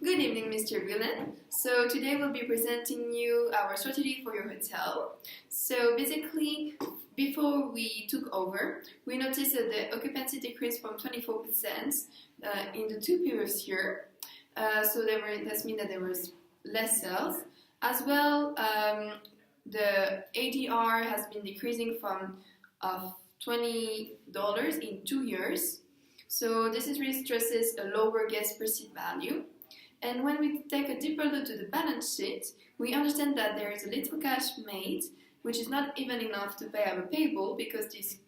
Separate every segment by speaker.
Speaker 1: Good evening, Mr. Gulen. So today we'll be presenting you our strategy for your hotel. So basically, before we took over, we noticed that the occupancy decreased from 24% in the 2 previous years. That means that there was less sales. As well, the ADR has been decreasing from $20 in 2 years. So this is really stresses a lower guest perceived value. And when we take a deeper look to the balance sheet, we understand that there is a little cash made, which is not even enough to pay our payable because this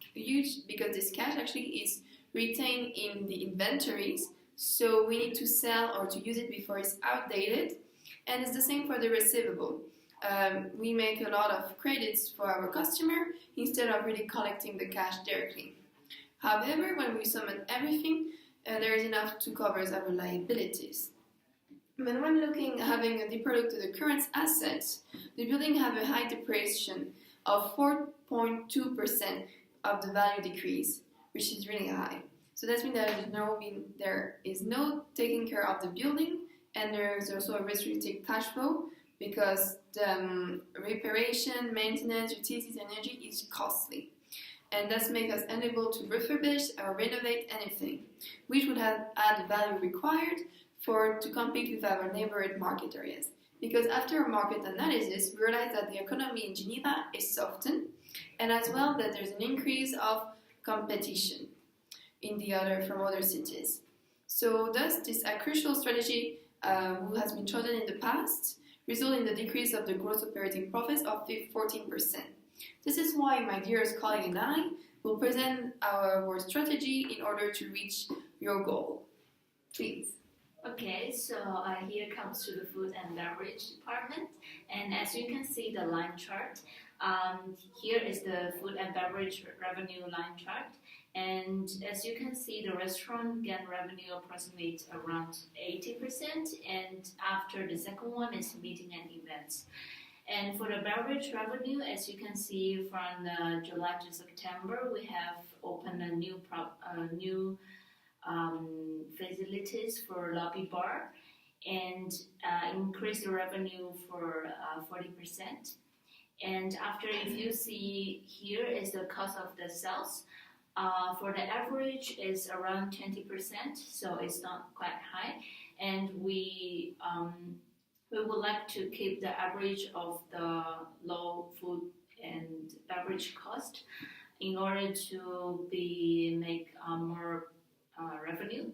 Speaker 1: cash actually is retained in the inventories. So we need to sell or to use it before it's outdated. And it's the same for the receivable. We make a lot of credits for our customer instead of really collecting the cash directly. However, when we sum up everything, there is enough to cover our liabilities. But when having a deeper look to the current assets, the building have a high depreciation of 4.2% of the value decrease, which is really high. So that means there is no taking care of the building, and there is also a restricted cash flow because the reparation, maintenance, utilities, and energy is costly. And that makes us unable to refurbish or renovate anything, which would have add the value required to compete with our neighborhood market areas. Because after a market analysis, we realized that the economy in Geneva is softened, and as well that there's an increase of competition from other cities. So thus, this crucial strategy who has been chosen in the past result in the decrease of the gross operating profits of 14%. This is why my dearest colleague and I will present our strategy in order to reach your goal. Please.
Speaker 2: Okay, so here comes to the food and beverage department, and as you can see the line chart, here is the food and beverage revenue line chart, and as you can see the restaurant gain revenue approximately around 80%, and after the second one is meeting and events. And for the beverage revenue, as you can see from July to September, we have opened a new facilities for lobby bar and increase the revenue for 40%. And after, if you see here is the cost of the sales, for the average is around 20%, so it's not quite high. And we would like to keep the average of the low food and beverage cost in order to make more revenue.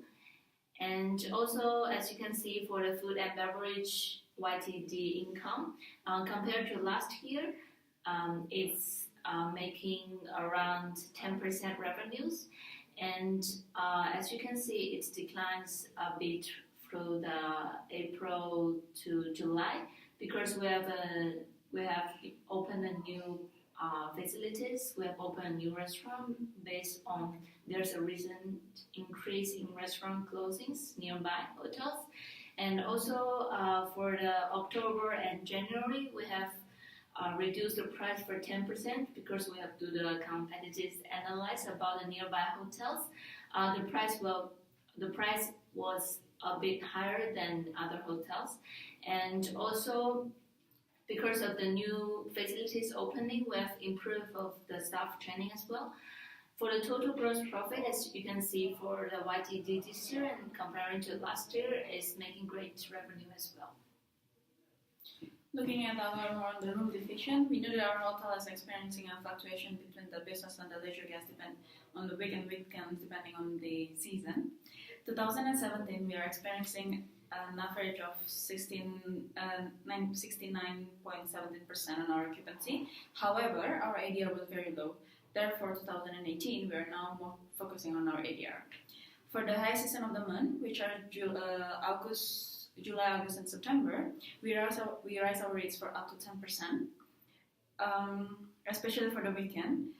Speaker 2: And also, as you can see, for the food and beverage YTD income, compared to last year, it's making around 10% revenues. And as you can see, it declines a bit through the April to July because we have opened a new facilities. We have opened a new restaurant based on there's a recent increase in restaurant closings nearby hotels. And also for the October and January, we have reduced the price for 10% because we have to do the competitive analysis about the nearby hotels. The price was a bit higher than other hotels, and also because of the new facilities opening, we have improved of the staff training as well. For the total gross profit, as you can see for the YTD this year and comparing to last year, is making great revenue as well.
Speaker 3: Looking at the room division, we know that our hotel is experiencing a fluctuation between the business and the leisure guests depend on the weekends depending on the season. 2017, we are experiencing an average of 69.17% on our occupancy. However, our ADR was very low. Therefore, 2018, we are now more focusing on our ADR. For the high season of the month, which are July, August, and September, we raise our rates for up to 10%, especially for the weekend.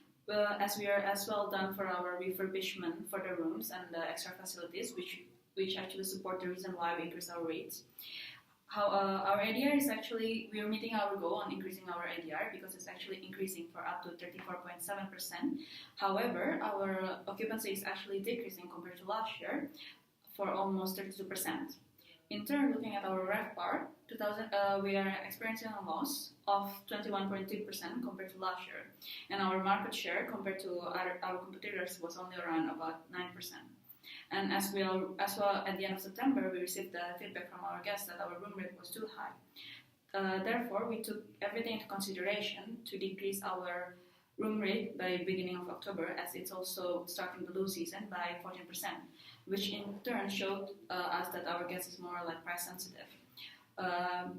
Speaker 3: As we are as well done for our refurbishment for the rooms and the extra facilities, which actually support the reason why we increase our rates. Our ADR is actually, we are meeting our goal on increasing our ADR because it's actually increasing for up to 34.7%. However, our occupancy is actually decreasing compared to last year for almost 32%. In turn, looking at our RevPAR, we are experiencing a loss of 21.2% compared to last year, and our market share compared to our competitors was only around about 9%. And as well at the end of September, we received the feedback from our guests that our room rate was too high. Therefore, we took everything into consideration to decrease our room rate by beginning of October, as it's also starting the low season, by 14%, which in turn showed us that our guest is more like price sensitive.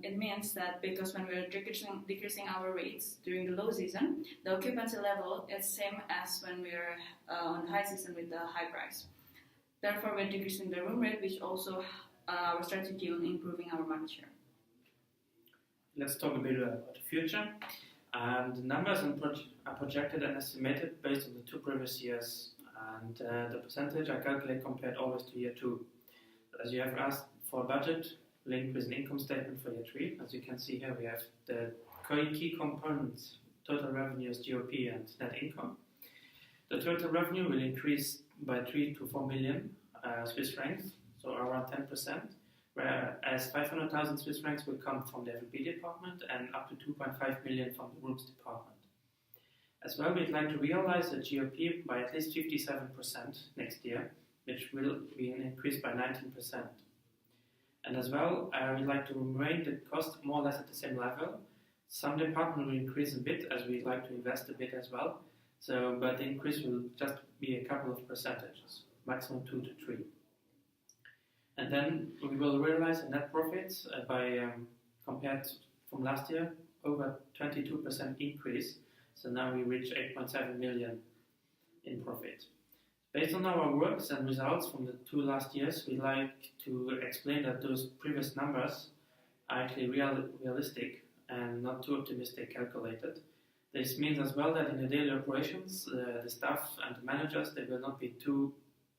Speaker 3: It means that because when we're decreasing our rates during the low season, the occupancy level is same as when we're on high season with the high price. Therefore, we're decreasing the room rate, which also our strategy on improving our market share.
Speaker 4: Let's talk a bit about the future. The numbers are projected and estimated based on the 2 previous years, and the percentage I calculate compared always to year 2. As you have asked for a budget linked with an income statement for year 3, as you can see here, we have the key components: total revenues, GOP, and net income. The total revenue will increase by 3 to 4 million Swiss francs, so around 10%. Whereas 500,000 Swiss francs will come from the F&B department and up to 2.5 million from the rooms department. As well, we'd like to realize the GOP by at least 57% next year, which will be an increase by 19%. And as well, we'd like to remain the cost more or less at the same level. Some department will increase a bit, as we'd like to invest a bit as well. But the increase will just be a couple of percentages, maximum 2 to 3. And then we will realize a net profits by compared from last year, over 22% increase. So now we reach 8.7 million in profit. Based on our works and results from the 2 last years, we like to explain that those previous numbers are actually realistic and not too optimistic calculated. This means as well that in the daily operations, the staff and the managers, they will not be too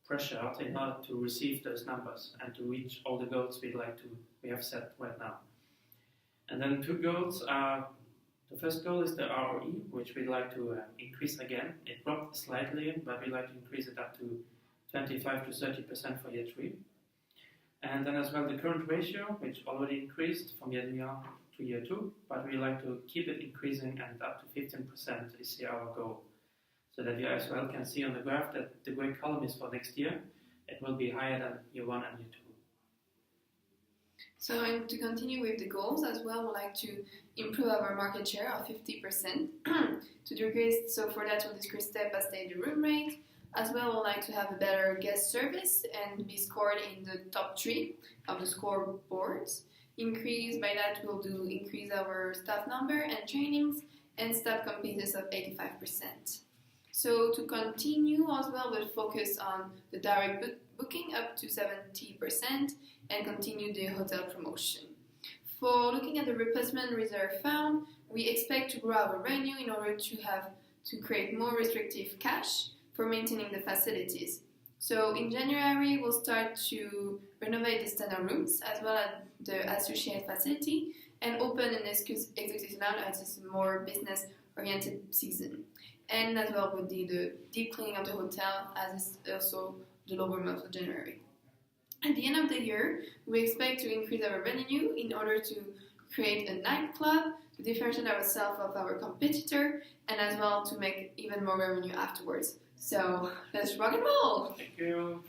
Speaker 4: pressured in order to receive those numbers and to reach all the goals we have set right now. And then 2 goals are, the first goal is the ROE, which we'd like to increase again. It dropped slightly, but we'd like to increase it up to 25 to 30% for year 3. And then as well the current ratio, which already increased from year 1 to year 2, but we like to keep it increasing, and up to 15% is here our goal. So that you as well can see on the graph that the gray column is for next year. It will be higher than year 1 and year 2.
Speaker 1: So to continue with the goals as well, we'd like to improve our market share of 50% to decrease. So for that, we'll decrease step by step the room rate. As well, we'd like to have a better guest service and be scored in the top 3 of the scoreboards. Increase by that, we'll increase our staff number and trainings, and staff competence of 85%. So to continue as well, we'll focus on the direct booking up to 70% and continue the hotel promotion. For looking at the replacement reserve fund, we expect to grow our revenue in order to create more restrictive cash for maintaining the facilities. So in January, we'll start to renovate the standard rooms as well as the associate facility and open an executive lounge as it's a more business-oriented season. And as well with the deep cleaning of the hotel, as it's also the lower month of January. At the end of the year, we expect to increase our revenue in order to create a nightclub, to differentiate ourselves of our competitor, and as well to make even more revenue afterwards. So let's rock and roll!
Speaker 4: Thank you.